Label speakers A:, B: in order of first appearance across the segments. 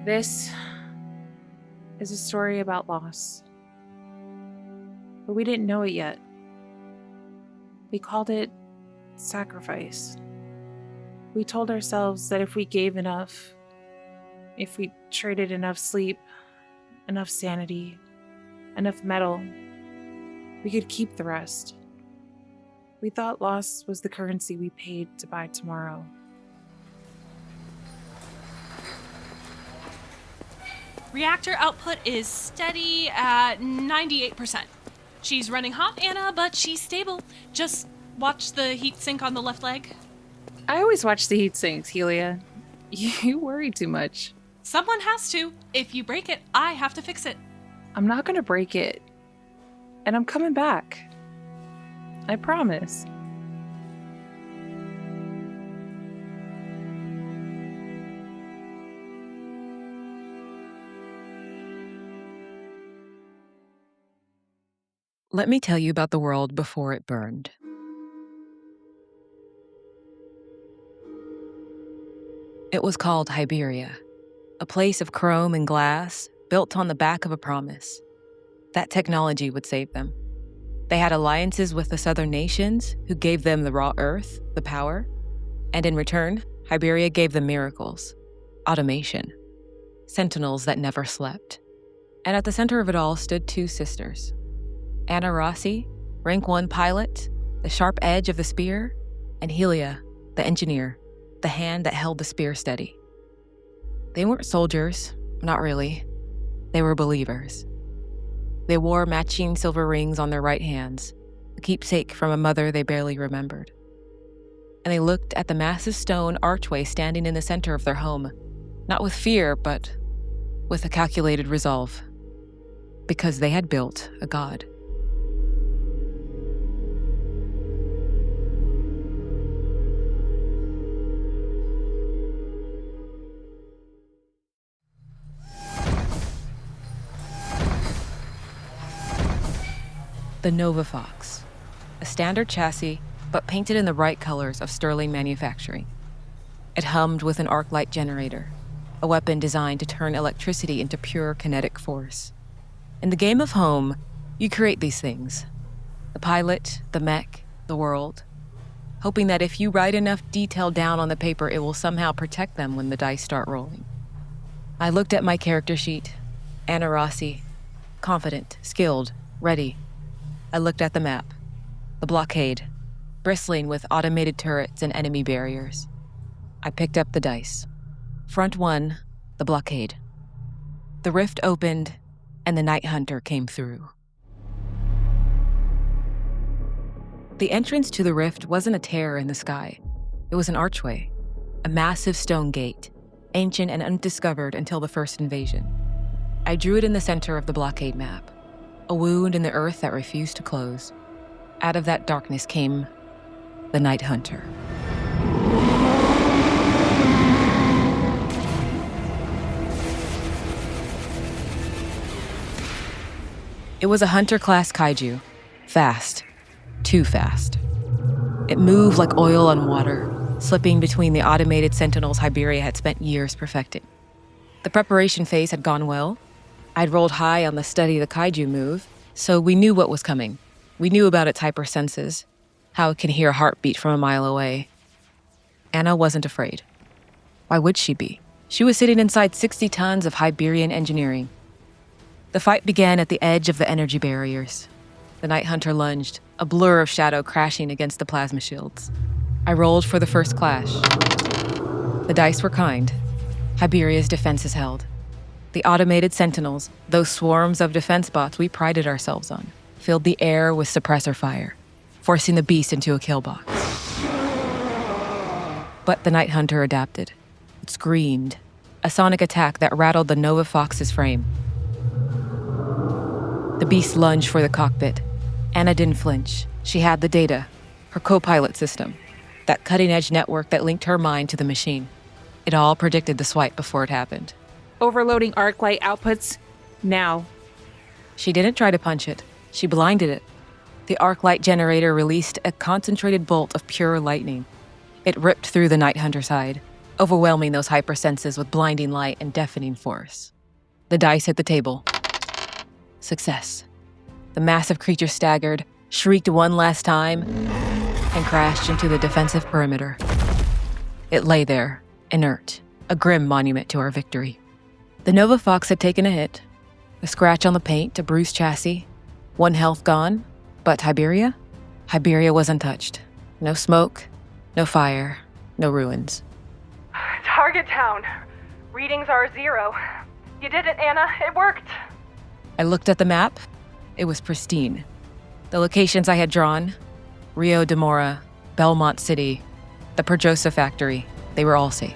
A: This is a story about loss. But we didn't know it yet. We called it sacrifice. We told ourselves that if we gave enough, if we traded enough sleep, enough sanity, enough metal, we could keep the rest. We thought loss was the currency we paid to buy tomorrow.
B: Reactor output is steady at 98%. She's running hot, Anna, but she's stable. Just watch the heat sink on the left leg.
A: I always watch the heat sinks, Helia. You worry too much.
B: Someone has to. If you break it, I have to fix it.
A: I'm not gonna break it. And I'm coming back. I promise.
C: Let me tell you about the world before it burned. It was called Hiberia, a place of chrome and glass built on the back of a promise. That technology would save them. They had alliances with the southern nations who gave them the raw earth, the power, and in return, Hiberia gave them miracles, automation, sentinels that never slept. And at the center of it all stood two sisters. Ana Rossi, rank 1 pilot, the sharp edge of the spear, and Helia, the engineer, the hand that held the spear steady. They weren't soldiers, not really. They were believers. They wore matching silver rings on their right hands, a keepsake from a mother they barely remembered. And they looked at the massive stone archway standing in the center of their home, not with fear, but with a calculated resolve, because they had built a god. The Nova Fox, a standard chassis, but painted in the right colors of Sterling manufacturing. It hummed with an arc light generator, a weapon designed to turn electricity into pure kinetic force. In the game of home, you create these things. The pilot, the mech, the world, hoping that if you write enough detail down on the paper, it will somehow protect them when the dice start rolling. I looked at my character sheet, Ana Rossi, confident, skilled, ready. I looked at the map, the Blockade, bristling with automated turrets and enemy barriers. I picked up the dice. Front 1, the Blockade. The rift opened, and the Night Hunter came through. The entrance to the rift wasn't a tear in the sky. It was an archway, a massive stone gate, ancient and undiscovered until the first invasion. I drew it in the center of the Blockade map. A wound in the earth that refused to close. Out of that darkness came the Night Hunter. It was a hunter-class kaiju. Fast. Too fast. It moved like oil on water, slipping between the automated sentinels Hiberia had spent years perfecting. The preparation phase had gone well. I'd rolled high on the study the kaiju move, so we knew what was coming. We knew about its hypersenses, how it can hear a heartbeat from a mile away. Anna wasn't afraid. Why would she be? She was sitting inside 60 tons of Hiberian engineering. The fight began at the edge of the energy barriers. The Night Hunter lunged, a blur of shadow crashing against the plasma shields. I rolled for the first clash. The dice were kind. Hiberia's defenses held. The automated sentinels, those swarms of defense bots we prided ourselves on, filled the air with suppressor fire, forcing the beast into a kill box. But the Night Hunter adapted. It screamed, a sonic attack that rattled the Nova Fox's frame. The beast lunged for the cockpit. Anna didn't flinch. She had the data, her co-pilot system, that cutting-edge network that linked her mind to the machine. It all predicted the swipe before it happened.
A: Overloading arc light outputs now.
C: She didn't try to punch it. She blinded it. The arc light generator released a concentrated bolt of pure lightning. It ripped through the Night Hunter's hide, overwhelming those hypersenses with blinding light and deafening force. The dice hit the table. Success. The massive creature staggered, shrieked one last time, and crashed into the defensive perimeter. It lay there, inert, a grim monument to our victory. The Nova Fox had taken a hit, a scratch on the paint, a bruised chassis, one health gone, but Hiberia? Hiberia was untouched. No smoke, no fire, no ruins.
D: Target town. Readings are 0. You did it, Ana. It worked.
C: I looked at the map. It was pristine. The locations I had drawn, Rio de Mora, Belmont City, the Perjosa factory, they were all safe.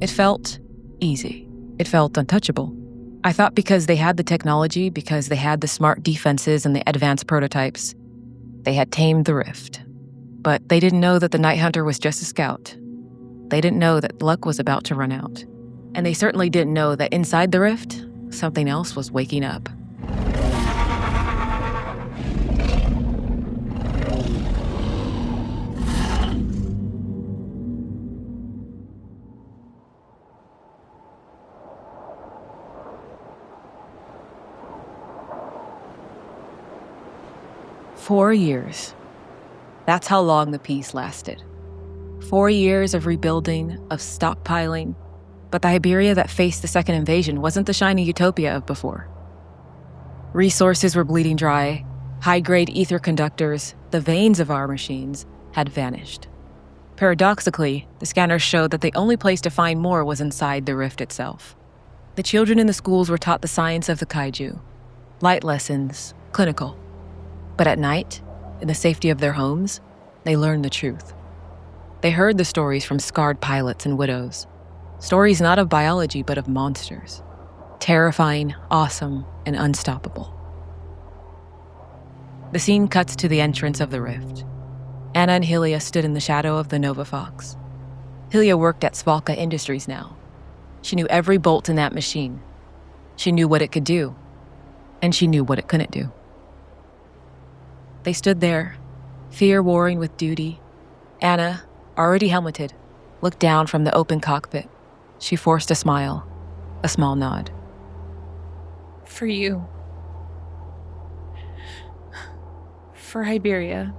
C: It felt easy. It felt untouchable. I thought because they had the technology, because they had the smart defenses and the advanced prototypes, they had tamed the rift. But they didn't know that the Night Hunter was just a scout. They didn't know that luck was about to run out. And they certainly didn't know that inside the rift, something else was waking up. "4 years. That's how long the peace lasted. 4 years of rebuilding, of stockpiling. But the Hiberia that faced the second invasion wasn't the shiny utopia of before. Resources were bleeding dry. High-grade ether conductors, the veins of our machines, had vanished. Paradoxically, the scanners showed that the only place to find more was inside the rift itself. The children in the schools were taught the science of the Kaiju. Light lessons, clinical. But at night, in the safety of their homes, they learned the truth. They heard the stories from scarred pilots and widows. Stories not of biology, but of monsters. Terrifying, awesome, and unstoppable. The scene cuts to the entrance of the rift. Ana and Helia stood in the shadow of the Nova Fox. Helia worked at Svalka Industries now. She knew every bolt in that machine. She knew what it could do, and she knew what it couldn't do. They stood there, fear warring with duty. Ana, already helmeted, looked down from the open cockpit. She forced a smile, a small nod.
A: For you. For Hiberia.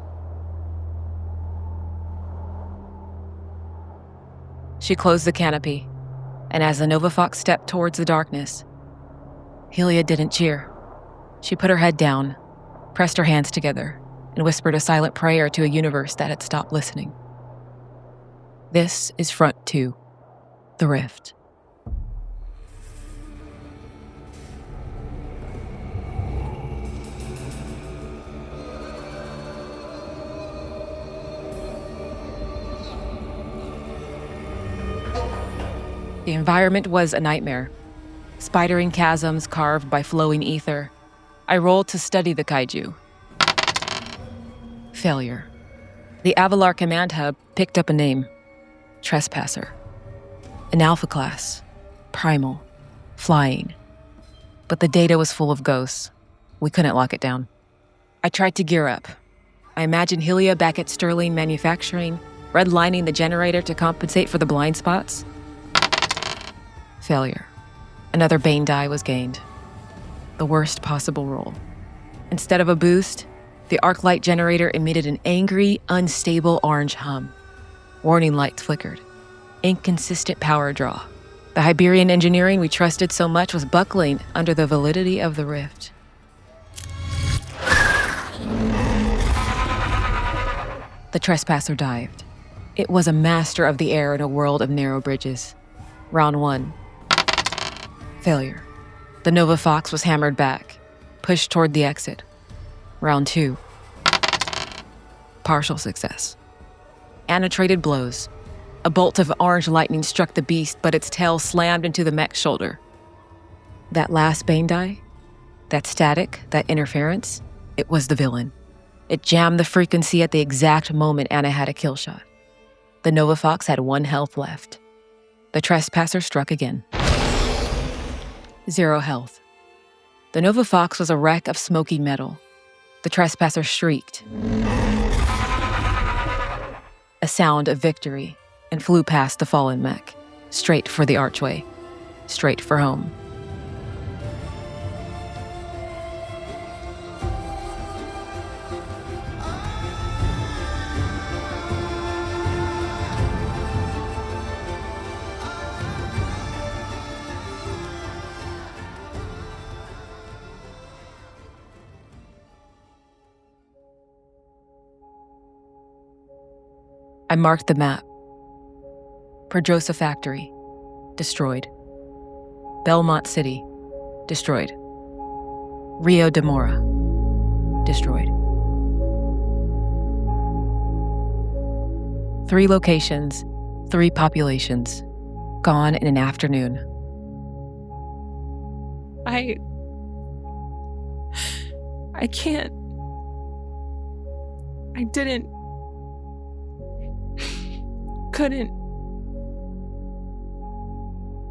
C: She closed the canopy, and as the Nova Fox stepped towards the darkness, Helia didn't cheer. She put her head down, pressed her hands together, and whispered a silent prayer to a universe that had stopped listening. This is Front 2, the Rift. The environment was a nightmare. Spidering chasms carved by flowing ether. I rolled to study the Kaiju. Failure. The Avalar command hub picked up a name. Trespasser. An alpha class. Primal. Flying. But the data was full of ghosts. We couldn't lock it down. I tried to gear up. I imagined Helia back at Sterling Manufacturing, redlining the generator to compensate for the blind spots. Failure. Another Bane die was gained. The worst possible roll. Instead of a boost, the arc light generator emitted an angry, unstable orange hum. Warning lights flickered. Inconsistent power draw. The Hiberian engineering we trusted so much was buckling under the validity of the rift. The trespasser dived. It was a master of the air in a world of narrow bridges. Round 1. Failure. The Nova Fox was hammered back, pushed toward the exit. Round 2. Partial success. Ana traded blows. A bolt of orange lightning struck the beast, but its tail slammed into the Mech's shoulder. That last Bane die, that static, that interference, it was the villain. It jammed the frequency at the exact moment Ana had a kill shot. The Nova Fox had 1 health left. The trespasser struck again. 0 health. The Nova Fox was a wreck of smoky metal. The trespasser shrieked, a sound of victory, and flew past the fallen mech, straight for the archway, straight for home. I marked the map. Pedrosa Factory, destroyed. Belmont City, destroyed. Rio de Mora, destroyed. 3 locations, 3 populations, gone in an afternoon.
A: I can't. I didn't. Couldn't.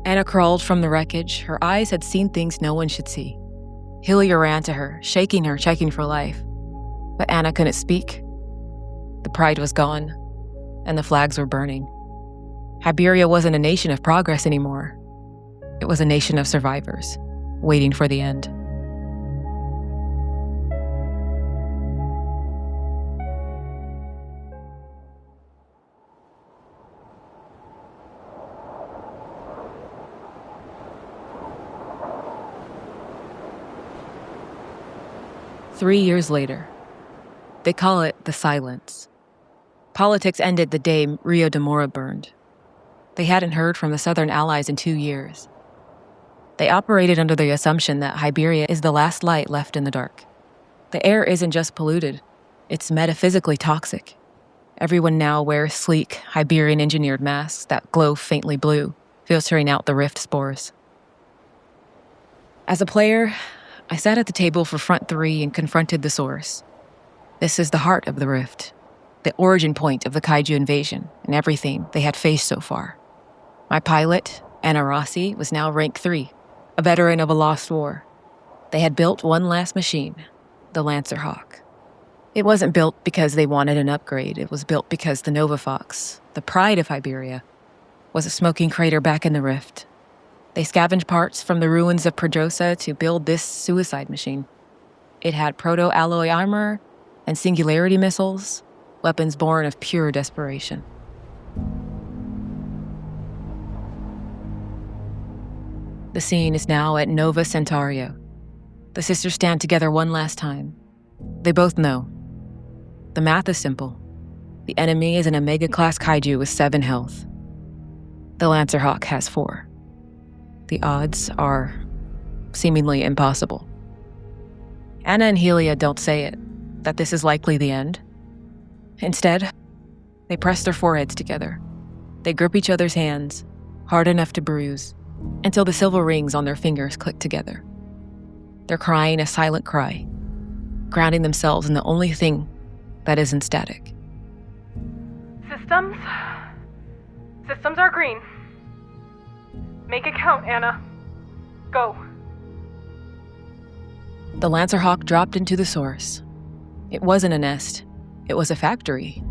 C: Ana crawled from the wreckage. Her eyes had seen things no one should see. Helia ran to her, shaking her, checking for life. But Ana couldn't speak. The pride was gone, and the flags were burning. Hiberia wasn't a nation of progress anymore. It was a nation of survivors, waiting for the end. Three years later. They call it the silence. Politics ended the day Rio de Mora burned. They hadn't heard from the Southern Allies in 2 years. They operated under the assumption that Hiberia is the last light left in the dark. The air isn't just polluted, it's metaphysically toxic. Everyone now wears sleek, Hiberian-engineered masks that glow faintly blue, filtering out the rift spores. As a player, I sat at the table for Front 3 and confronted the source. This is the heart of the rift, the origin point of the Kaiju invasion and everything they had faced so far. My pilot, Ana Rossi, was now rank 3, a veteran of a lost war. They had built one last machine, the Lancer Hawk. It wasn't built because they wanted an upgrade. It was built because the Nova Fox, the pride of Hiberia, was a smoking crater back in the rift. They scavenged parts from the ruins of Pedrosa to build this suicide machine. It had proto-alloy armor and singularity missiles, weapons born of pure desperation. The scene is now at Nova Centauro. The sisters stand together one last time. They both know. The math is simple. The enemy is an Omega-class Kaiju with 7 health. The Lancer Hawk has 4. The odds are seemingly impossible. Ana and Helia don't say it, that this is likely the end. Instead, they press their foreheads together. They grip each other's hands, hard enough to bruise, until the silver rings on their fingers click together. They're crying a silent cry, grounding themselves in the only thing that isn't static.
D: Systems are green. Make it count, Ana. Go.
C: The Lancer Hawk dropped into the source. It wasn't a nest. It was a factory.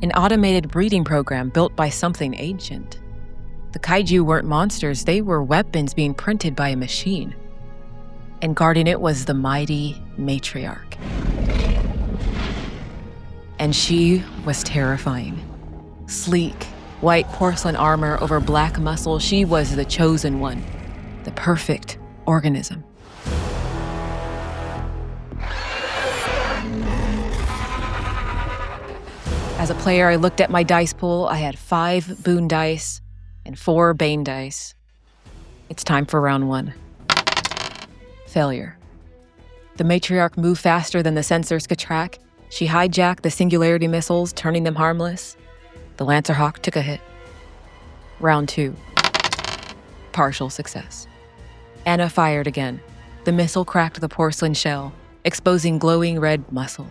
C: An automated breeding program built by something ancient. The Kaiju weren't monsters. They were weapons being printed by a machine. And guarding it was the mighty matriarch. And she was terrifying. Sleek, white porcelain armor over black muscle, she was the chosen one, the perfect organism. As a player, I looked at my dice pool. I had 5 boon dice and 4 bane dice. It's time for round 1. Failure. The matriarch moved faster than the sensors could track. She hijacked the singularity missiles, turning them harmless. The Lancer Hawk took a hit. Round 2. Partial success. Ana fired again. The missile cracked the porcelain shell, exposing glowing red muscle.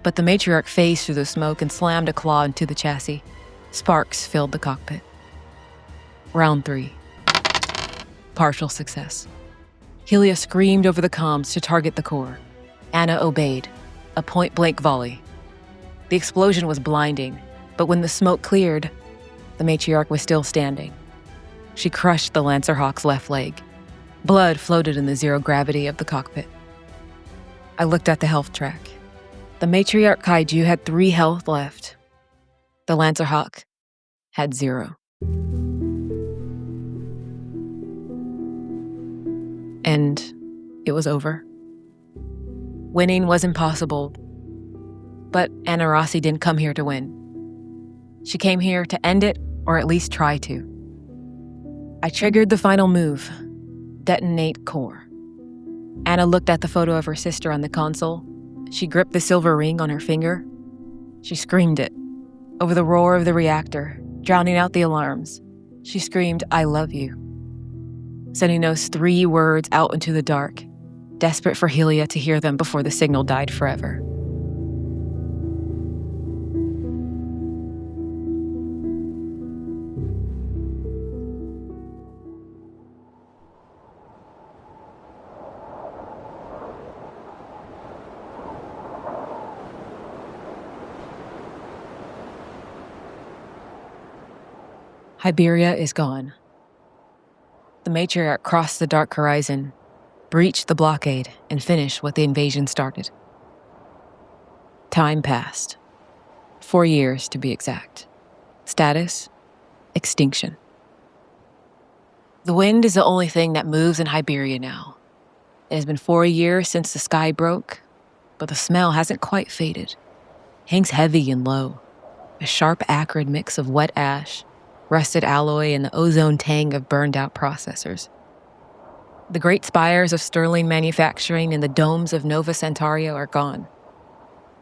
C: But the matriarch phased through the smoke and slammed a claw into the chassis. Sparks filled the cockpit. Round 3. Partial success. Helia screamed over the comms to target the core. Ana obeyed. A point-blank volley. The explosion was blinding, but when the smoke cleared, the matriarch was still standing. She crushed the Lancerhawk's left leg. Blood floated in the zero gravity of the cockpit. I looked at the health track. The matriarch Kaiju had 3 health left. The Lancerhawk had 0. And it was over. Winning was impossible, but Ana Rossi didn't come here to win. She came here to end it, or at least try to. I triggered the final move, detonate core. Ana looked at the photo of her sister on the console. She gripped the silver ring on her finger. She screamed it. Over the roar of the reactor, drowning out the alarms, she screamed, "I love you," sending those 3 words out into the dark, desperate for Helia to hear them before the signal died forever. Hiberia is gone. The matriarch crossed the dark horizon, breached the blockade, and finished what the invasion started. Time passed. 4 years, to be exact. Status: extinction. The wind is the only thing that moves in Hiberia now. It has been 4 years since the sky broke, but the smell hasn't quite faded. Hangs heavy and low, a sharp, acrid mix of wet ash, rusted alloy, and the ozone tang of burned-out processors. The great spires of Sterling manufacturing and the domes of Nova Centauro are gone,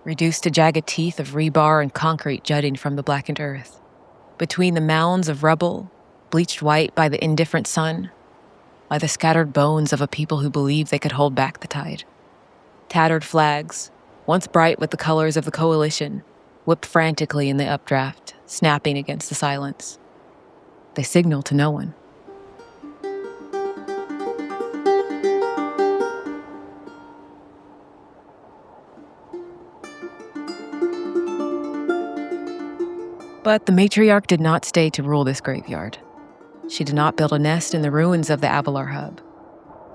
C: reduced to jagged teeth of rebar and concrete jutting from the blackened earth. Between the mounds of rubble, bleached white by the indifferent sun, lie the scattered bones of a people who believed they could hold back the tide. Tattered flags, once bright with the colors of the coalition, whipped frantically in the updraft, snapping against the silence. They signal to no one. But the matriarch did not stay to rule this graveyard. She did not build a nest in the ruins of the Avalar hub.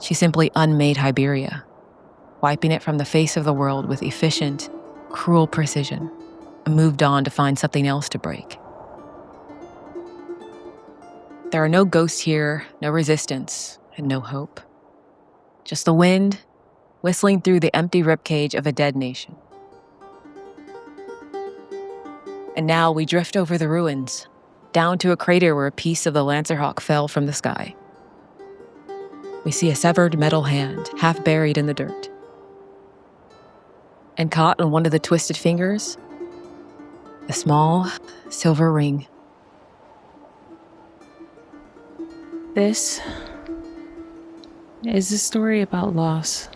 C: She simply unmade Hiberia, wiping it from the face of the world with efficient, cruel precision, and moved on to find something else to break. There are no ghosts here, no resistance, and no hope. Just the wind whistling through the empty ribcage of a dead nation. And now we drift over the ruins, down to a crater where a piece of the Lancerhawk fell from the sky. We see a severed metal hand, half buried in the dirt. And caught on one of the twisted fingers, a small silver ring.
A: This is a story about loss.